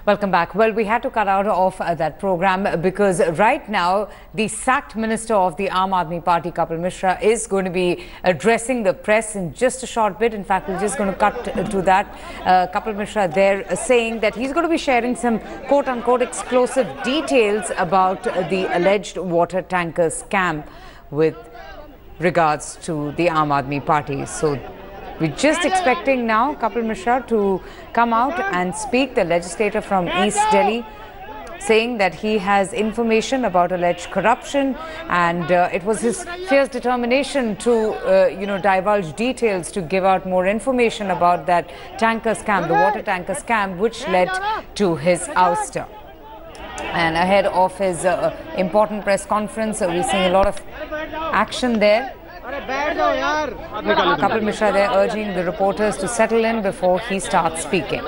Welcome back. Well, we had to cut out of that program because right now the sacked minister of the Aam Aadmi Party, Kapil Mishra, is going to be addressing the press in just a short bit. In fact, we're just going to cut to that. Kapil Mishra there saying that he's going to be sharing some quote-unquote explosive details about the alleged water tanker scam with regards to the Aam Aadmi Party. So we're just expecting now Kapil Mishra to come out and speak, the legislator from East Delhi, saying that he has information about alleged corruption, and it was his fierce determination to, divulge details, to give out more information about that tanker scam, the water tanker scam, which led to his ouster. And ahead of his important press conference, we're seeing a lot of action there. Kapil Mishra there urging the reporters to settle in before he starts speaking.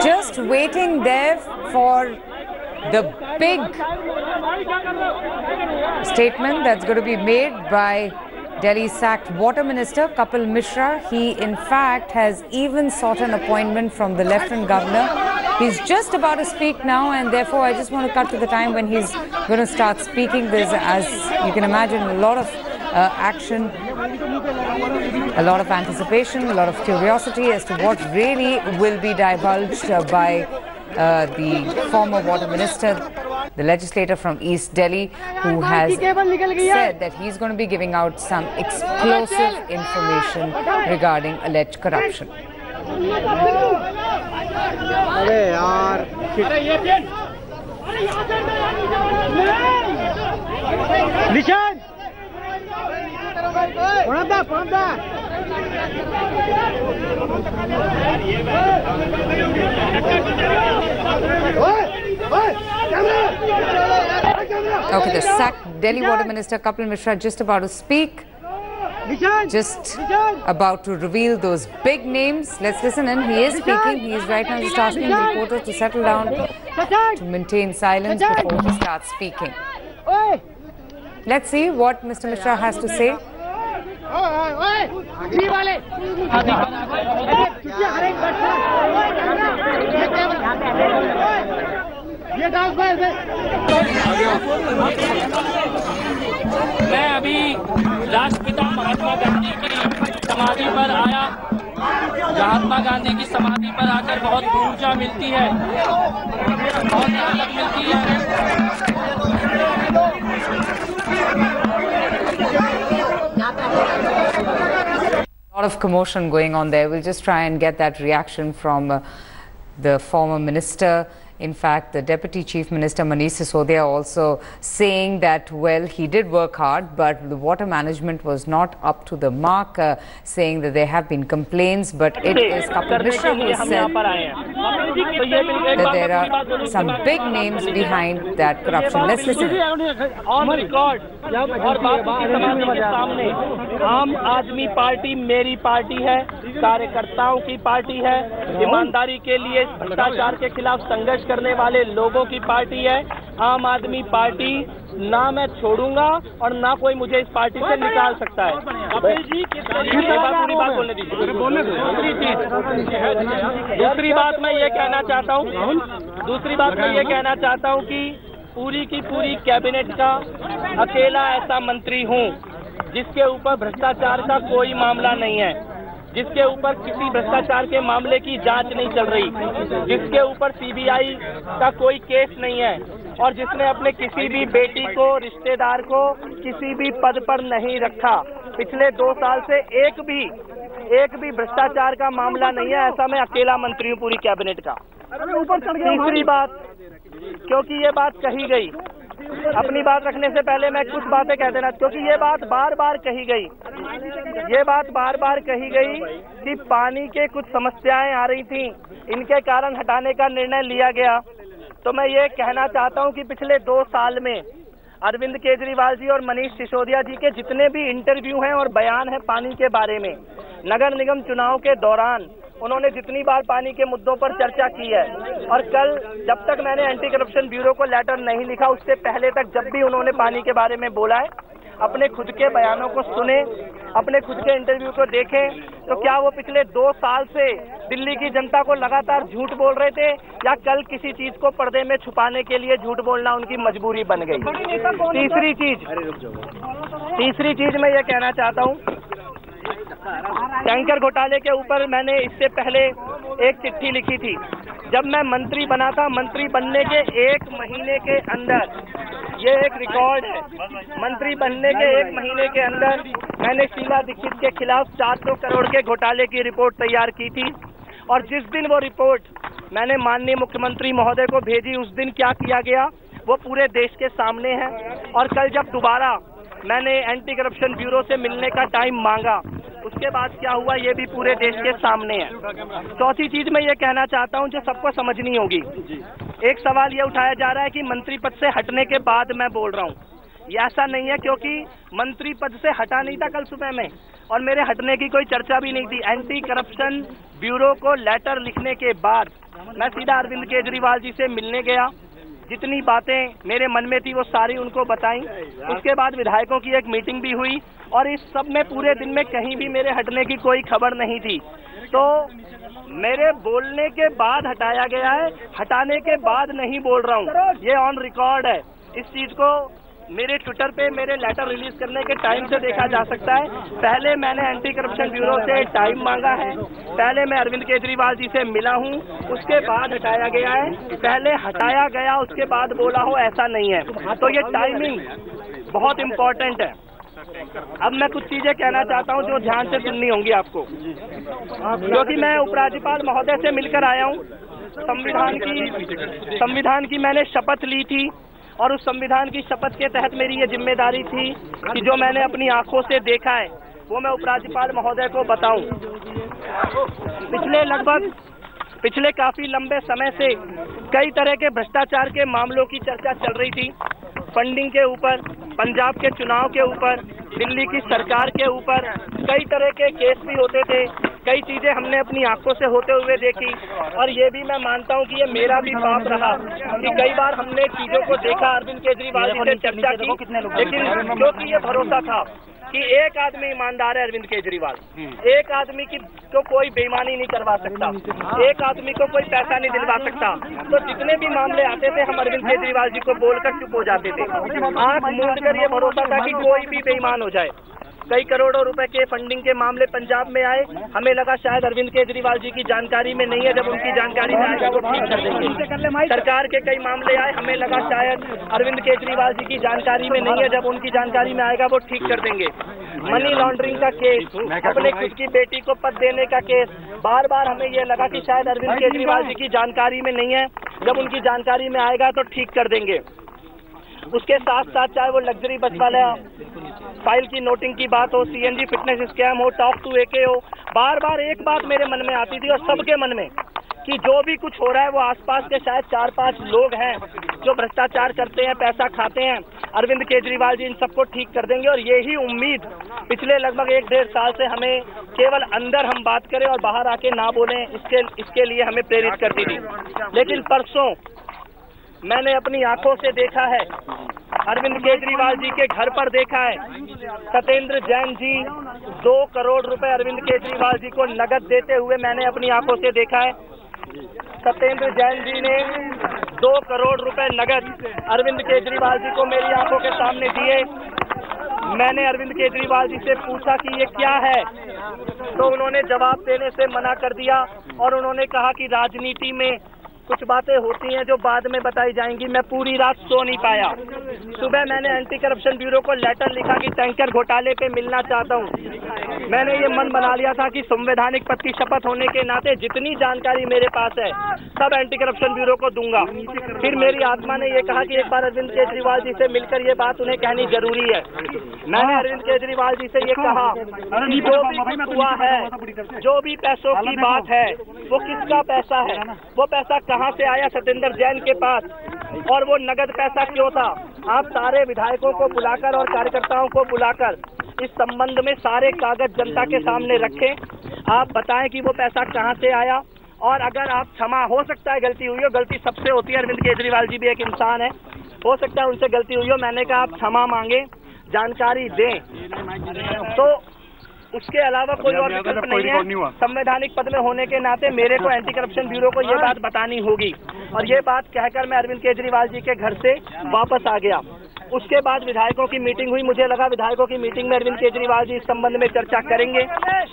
Just waiting there for the big statement that's going to be made by Delhi's sacked water minister, Kapil Mishra. He, in fact, has even sought an appointment from the Lieutenant Governor. He's just about to speak now, and therefore I just want to cut to the time when he's going to start speaking. There's, as you can imagine, a lot of action, a lot of anticipation, a lot of curiosity as to what really will be divulged by the former water minister, the legislator from East Delhi, who has said that he's going to be giving out some explosive information regarding alleged corruption. Okay, the sacked Delhi water minister Kapil Mishra just about to speak, just about to reveal those big names. Let's listen in. He is speaking. He is right now just asking the reporters to settle down, to maintain silence before he starts speaking. Let's see what Mr. Mishra has to say. मैं अभी राष्ट्रपिता महात्मा गांधी की समाधि पर आया। महात्मा गांधी की समाधि पर आकर बहुत ऊर्जा मिलती है, बहुत ताकत मिलती है। A lot of commotion going on there. We'll just try and get that reaction from the former minister. In fact, the Deputy Chief Minister Manish Sisodia also saying that, well, he did work hard, but the water management was not up to the mark, saying that there have been complaints, but it is Kapil Mishra who said that there are some big names behind that corruption. Let's listen. On record और बापू की समाधि के सामने, आम आदमी party मेरी party है, कार्यकर्ताओं की पार्टी है, ईमानदारी के लिए भ्रष्टाचार के खिलाफ संघर्ष करने वाले लोगों की पार्टी है। आम आदमी पार्टी ना मैं छोड़ूंगा और ना कोई मुझे इस पार्टी से निकाल सकता है। कपिल जी, पूरी बात बोलने दीजिए। दूसरी बात मैं ये कहना चाहता हूँ कि पूरी की पूरी कैबिनेट का अकेला ऐसा मंत्री हूँ जिसके ऊपर भ्रष्टाचार का कोई मामला नहीं है, जिसके ऊपर किसी भ्रष्टाचार के मामले की जांच नहीं चल रही, जिसके ऊपर सीबीआई का कोई केस नहीं है, और जिसने अपने किसी भी बेटी को, रिश्तेदार को किसी भी पद पर नहीं रखा। पिछले 2 साल से एक भी भ्रष्टाचार का मामला नहीं है। ऐसा मैं अकेला मंत्री हूँ पूरी कैबिनेट का। तीसरी बात, क्योंकि ये बात कही गई, अपनी बात रखने से पहले मैं कुछ बातें कह देना, क्योंकि ये बात बार बार कही गई कि पानी के कुछ समस्याएं आ रही थी, इनके कारण हटाने का निर्णय लिया गया। तो मैं ये कहना चाहता हूं कि पिछले 2 साल में अरविंद केजरीवाल जी और मनीष सिसोदिया जी के जितने भी इंटरव्यू हैं और बयान हैं पानी के बारे में, नगर निगम चुनाव के दौरान उन्होंने जितनी बार पानी के मुद्दों पर चर्चा की है, और कल जब तक मैंने एंटी करप्शन ब्यूरो को लेटर नहीं लिखा उससे पहले तक जब भी उन्होंने पानी के बारे में बोला है, अपने खुद के बयानों को सुने, अपने खुद के इंटरव्यू को देखें, तो क्या वो पिछले 2 साल से दिल्ली की जनता को लगातार झूठ बोल रहे थे, या कल किसी चीज को पर्दे में छुपाने के लिए झूठ बोलना उनकी मजबूरी बन गई? तीसरी चीज मैं ये कहना चाहता हूँ, टैंकर घोटाले के ऊपर मैंने इससे पहले एक चिट्ठी लिखी थी। जब मैं मंत्री बना था, मंत्री बनने के 1 महीने के अंदर, ये एक रिकॉर्ड है, मंत्री बनने के 1 महीने के अंदर मैंने शीला दीक्षित के खिलाफ 400 करोड़ के घोटाले की रिपोर्ट तैयार की थी, और जिस दिन वो रिपोर्ट मैंने माननीय मुख्यमंत्री महोदय को भेजी, उस दिन क्या किया गया वो पूरे देश के सामने है। और कल जब दोबारा मैंने एंटी करप्शन ब्यूरो से मिलने का टाइम मांगा, उसके बाद क्या हुआ ये भी पूरे देश के सामने है। चौथी चीज मैं ये कहना चाहता हूँ जो सबको समझनी होगी। एक सवाल ये उठाया जा रहा है कि मंत्री पद से हटने के बाद मैं बोल रहा हूँ, ये ऐसा नहीं है, क्योंकि मंत्री पद से हटा नहीं था कल सुबह में, और मेरे हटने की कोई चर्चा भी नहीं थी। एंटी करप्शन ब्यूरो को लेटर लिखने के बाद मैं सीधा अरविंद केजरीवाल जी से मिलने गया, जितनी बातें मेरे मन में थी वो सारी उनको बताई। उसके बाद विधायकों की एक मीटिंग भी हुई, और इस सब में पूरे दिन में कहीं भी मेरे हटने की कोई खबर नहीं थी। तो मेरे बोलने के बाद हटाया गया है, हटाने के बाद नहीं बोल रहा हूँ, ये ऑन रिकॉर्ड है। इस चीज को मेरे ट्विटर पे मेरे लेटर रिलीज करने के टाइम से देखा जा सकता है। पहले मैंने एंटी करप्शन ब्यूरो से टाइम मांगा है, पहले मैं अरविंद केजरीवाल जी से मिला हूं, उसके बाद हटाया गया है। पहले हटाया गया उसके बाद बोला हो, ऐसा नहीं है। तो ये टाइमिंग बहुत इम्पोर्टेंट है। अब मैं कुछ चीजें कहना चाहता हूं जो ध्यान से सुननी होंगी आपको, क्योंकि मैं उपराज्यपाल महोदय से मिलकर आया हूं। संविधान की मैंने शपथ ली थी, और उस संविधान की शपथ के तहत मेरी ये जिम्मेदारी थी कि जो मैंने अपनी आंखों से देखा है वो मैं उपराज्यपाल महोदय को बताऊं। पिछले काफी लंबे समय से कई तरह के भ्रष्टाचार के मामलों की चर्चा चल रही थी। फंडिंग के ऊपर, पंजाब के चुनाव के ऊपर, दिल्ली की सरकार के ऊपर कई तरह के केस भी होते थे। कई चीजें हमने अपनी आंखों से होते हुए देखी, और ये भी मैं मानता हूँ कि ये मेरा भी पाप रहा कि कई बार हमने चीजों को देखा, अरविंद केजरीवाल जी से चर्चा की, लेकिन क्योंकि ये भरोसा था कि एक आदमी ईमानदार है अरविंद केजरीवाल, एक आदमी की तो कोई बेईमानी नहीं करवा सकता, एक आदमी को कोई पैसा नहीं दिलवा सकता, तो जितने भी मामले आते थे हम अरविंद केजरीवाल जी को बोलकर चुप हो जाते थे। आंख मूंद कर ये भरोसा था कि कोई भी बेईमान हो जाए। कई करोड़ों रुपए के फंडिंग के मामले पंजाब में आए, हमें लगा शायद अरविंद केजरीवाल जी की जानकारी में नहीं है, जब उनकी जानकारी में आएगा वो ठीक कर देंगे। सरकार के कई मामले आए, हमें लगा शायद अरविंद केजरीवाल जी की जानकारी में नहीं है, जब उनकी जानकारी में आएगा वो ठीक कर देंगे। मनी लॉन्ड्रिंग का केस, अपने खुद की बेटी को पद देने का केस, बार बार हमें ये लगा कि शायद अरविंद केजरीवाल जी की जानकारी में नहीं है, जब उनकी जानकारी में आएगा तो ठीक कर देंगे। उसके साथ साथ चाहे वो लग्जरी बस वाला फाइल की नोटिंग की बात हो, सीएनजी फिटनेस स्कैम हो, टॉक टू एके हो, बार बार एक बात मेरे मन में आती थी और सबके मन में कि जो भी कुछ हो रहा है वो आसपास के शायद 4-5 लोग हैं जो भ्रष्टाचार करते हैं, पैसा खाते हैं। अरविंद केजरीवाल जी इन सबको ठीक कर देंगे, और यही उम्मीद पिछले लगभग 1-1.5 साल से हमें केवल अंदर हम बात करें और बाहर आके ना बोलें, इसके लिए हमें प्रेरित करती थी। लेकिन परसों मैंने अपनी आंखों से देखा है, अरविंद केजरीवाल जी के घर पर देखा है, सत्येंद्र जैन जी 2 करोड़ रुपए अरविंद केजरीवाल जी को नगद देते हुए मैंने अपनी आंखों से देखा है। सत्येंद्र जैन जी ने 2 करोड़ रुपए नगद अरविंद केजरीवाल जी को मेरी आंखों के सामने दिए। मैंने अरविंद केजरीवाल जी से पूछा कि ये क्या है, तो उन्होंने जवाब देने से मना कर दिया, और उन्होंने कहा कि राजनीति में कुछ बातें होती हैं जो बाद में बताई जाएंगी। मैं पूरी रात सो नहीं पाया। सुबह मैंने एंटी करप्शन ब्यूरो को लेटर लिखा कि टैंकर घोटाले पे मिलना चाहता हूँ। मैंने ये मन बना लिया था कि संवैधानिक पद की शपथ होने के नाते जितनी जानकारी मेरे पास है सब एंटी करप्शन ब्यूरो को दूंगा। फिर मेरी आत्मा ने ये कहा कि एक बार अरविंद केजरीवाल जी से मिलकर ये बात उन्हें कहनी जरूरी है। मैंने अरविंद केजरीवाल जी से ये कहा कि जो भी हुआ है, जो भी पैसों की बात है, वो किसका पैसा है, वो पैसा कहाँ से आया सत्येंद्र जैन के पास, और वो नगद पैसा क्यों था। आप सारे विधायकों को बुलाकर और कार्यकर्ताओं को बुलाकर इस संबंध में सारे कागज जनता के सामने रखें। आप बताएं कि वो पैसा कहां से आया, और अगर आप क्षमा, हो सकता है गलती हुई हो, गलती सबसे होती है, अरविंद केजरीवाल जी भी एक इंसान है, हो सकता है उनसे गलती हुई हो, मैंने कहा आप क्षमा मांगे, जानकारी दें। तो उसके अलावा कोई और विकल्प नहीं है। संवैधानिक पद में होने के नाते मेरे को एंटी करप्शन ब्यूरो को ये बात बतानी होगी, और ये बात कहकर मैं अरविंद केजरीवाल जी के घर से वापस आ गया। उसके बाद विधायकों की मीटिंग हुई। मुझे लगा विधायकों की मीटिंग में अरविंद केजरीवाल जी इस संबंध में चर्चा करेंगे,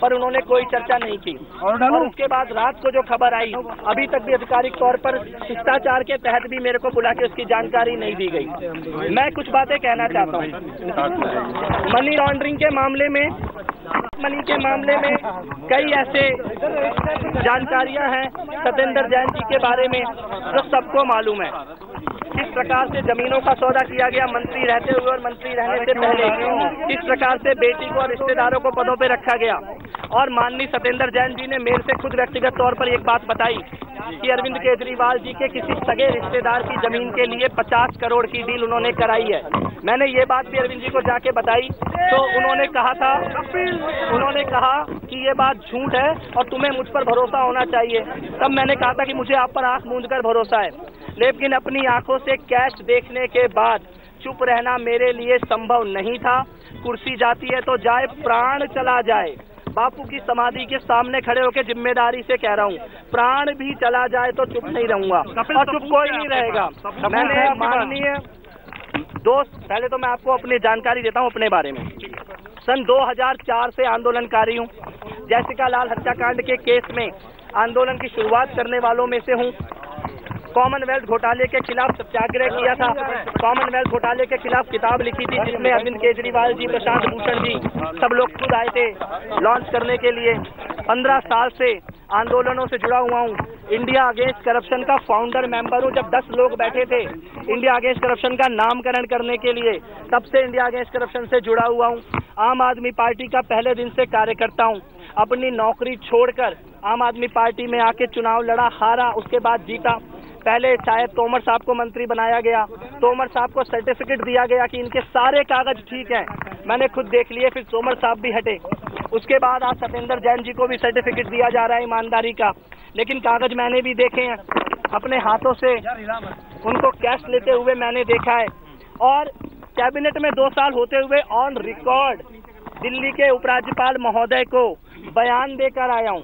पर उन्होंने कोई चर्चा नहीं की। और उसके बाद रात को जो खबर आई, अभी तक भी आधिकारिक तौर पर शिष्टाचार के तहत भी मेरे को बुला के उसकी जानकारी नहीं दी गई। मैं कुछ बातें कहना चाहता हूँ। मनी लॉन्ड्रिंग के मामले में, मनी के मामले में कई ऐसे जानकारियां हैं सत्येंद्र जैन जी के बारे में जो सबको मालूम है। किस प्रकार से जमीनों का सौदा किया गया मंत्री रहते हुए और मंत्री रहने से पहले, किस प्रकार से बेटी को और रिश्तेदारों को पदों पर रखा गया। और माननीय सत्येंद्र जैन जी ने मेरे से खुद व्यक्तिगत तौर पर एक बात बताई कि अरविंद केजरीवाल जी के किसी सगे रिश्तेदार की जमीन के लिए 50 करोड़ की डील उन्होंने कराई है। मैंने ये बात भी अरविंद जी को जाके बताई, तो उन्होंने कहा कि ये बात झूठ है और तुम्हें मुझ पर भरोसा होना चाहिए। तब मैंने कहा था कि मुझे आप पर आंख मूंद कर भरोसा है, लेकिन अपनी आंखों से कैश देखने के बाद चुप रहना मेरे लिए संभव नहीं था। कुर्सी जाती है तो जाए, प्राण चला जाए, बापू की समाधि के सामने खड़े होकर जिम्मेदारी से कह रहा हूँ, प्राण भी चला जाए तो चुप नहीं रहूंगा, और चुप कोई नहीं रहेगा। मैंने माननीय दोस्त, पहले तो मैं आपको अपनी जानकारी देता हूँ अपने बारे में। सन 2004 से आंदोलनकारी हूँ। जैसिका लाल हत्याकांड के केस में आंदोलन की शुरुआत करने वालों में से हूँ। कॉमनवेल्थ घोटाले के खिलाफ सत्याग्रह किया था। कॉमनवेल्थ घोटाले के खिलाफ किताब लिखी थी, जिसमें अरविंद केजरीवाल जी, प्रशांत भूषण जी, सब लोग खुद आए थे लॉन्च करने के लिए। 15 साल से आंदोलनों से जुड़ा हुआ हूँ। इंडिया अगेंस्ट करप्शन का फाउंडर मेंबर हूँ। जब 10 लोग बैठे थे इंडिया अगेंस्ट करप्शन का नामकरण करने के लिए, तब से इंडिया अगेंस्ट करप्शन से जुड़ा हुआ हूँ। आम आदमी पार्टी का पहले दिन से कार्यकर्ता हूँ। अपनी नौकरी छोड़कर आम आदमी पार्टी में आके चुनाव लड़ा, हारा, उसके बाद जीता। पहले शायद तोमर साहब को मंत्री बनाया गया, तोमर साहब को सर्टिफिकेट दिया गया कि इनके सारे कागज ठीक हैं, मैंने खुद देख लिए, फिर तोमर साहब भी हटे। उसके बाद आज सत्येंद्र जैन जी को भी सर्टिफिकेट दिया जा रहा है ईमानदारी का, लेकिन कागज मैंने भी देखे हैं, अपने हाथों से उनको कैश लेते हुए मैंने देखा है। और कैबिनेट में 2 साल होते हुए ऑन रिकॉर्ड दिल्ली के उपराज्यपाल महोदय को बयान देकर आया हूँ।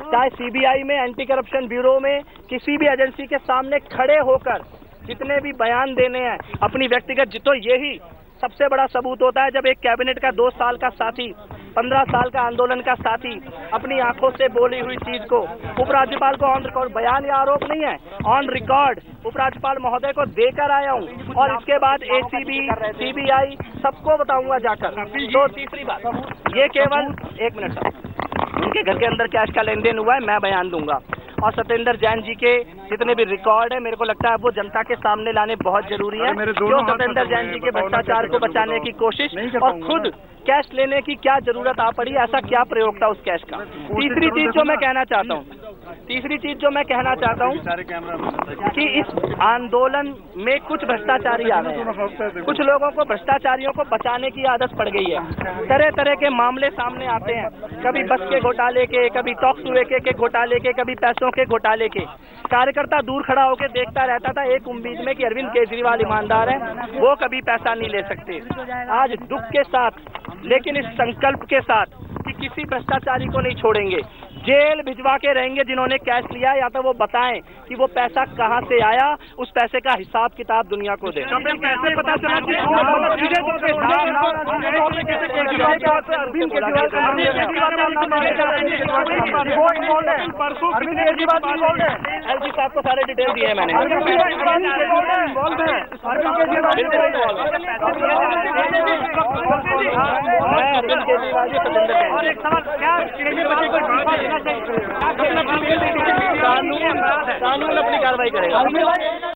चाहे सीबीआई में, एंटी करप्शन ब्यूरो में, किसी भी एजेंसी के सामने खड़े होकर जितने भी बयान देने हैं अपनी व्यक्तिगत, तो यही सबसे बड़ा सबूत होता है जब एक कैबिनेट का 2 साल का साथी, 15 साल का आंदोलन का साथी अपनी आंखों से बोली हुई चीज को उपराज्यपाल को ऑन रिकॉर्ड, बयान या आरोप नहीं है, ऑन रिकॉर्ड उपराज्यपाल महोदय को देकर आया हूँ। और इसके बाद एसीबी, सीबीआई सबको बताऊंगा जाकर। तो तीसरी बात, ये केवल 1 मिनट साहब, उनके घर के अंदर कैश का लेन देन हुआ है, मैं बयान दूंगा। और सत्येंद्र जैन जी के जितने भी रिकॉर्ड है, मेरे को लगता है वो जनता के सामने लाने बहुत जरूरी है। जो सत्येंद्र जैन जी के भ्रष्टाचार को बचाने की कोशिश और खुद कैश लेने की क्या जरूरत आ पड़ी, ऐसा क्या प्रयोग था उस कैश का। तीसरी चीज जो मैं कहना चाहता हूँ कि इस आंदोलन में कुछ भ्रष्टाचारी आ गए हैं। कुछ लोगों को भ्रष्टाचारियों को बचाने की आदत पड़ गई है। तरह तरह के मामले सामने आते हैं, कभी बस के घोटाले के, कभी टॉक्स टू एके के घोटाले के, कभी पैसों के घोटाले के। कार्यकर्ता दूर खड़ा होकर देखता रहता था एक उम्मीद में कि अरविंद केजरीवाल ईमानदार है, वो कभी पैसा नहीं ले सकते। आज दुख के साथ, लेकिन इस संकल्प के साथ कि किसी भ्रष्टाचारी को नहीं छोड़ेंगे, जेल भिजवा के रहेंगे जिन्होंने कैश लिया, या तो वो बताएं कि वो पैसा कहां से आया, उस पैसे का हिसाब किताब दुनिया को दे। कैसे पता चला कि एलजी साहब को सारे डिटेल दिए मैंने। मैं अरविंद केजरीवाल राजीव सतेंद्र जैन। और एक सवाल, क्या कानून अपनी कार्रवाई करेगा।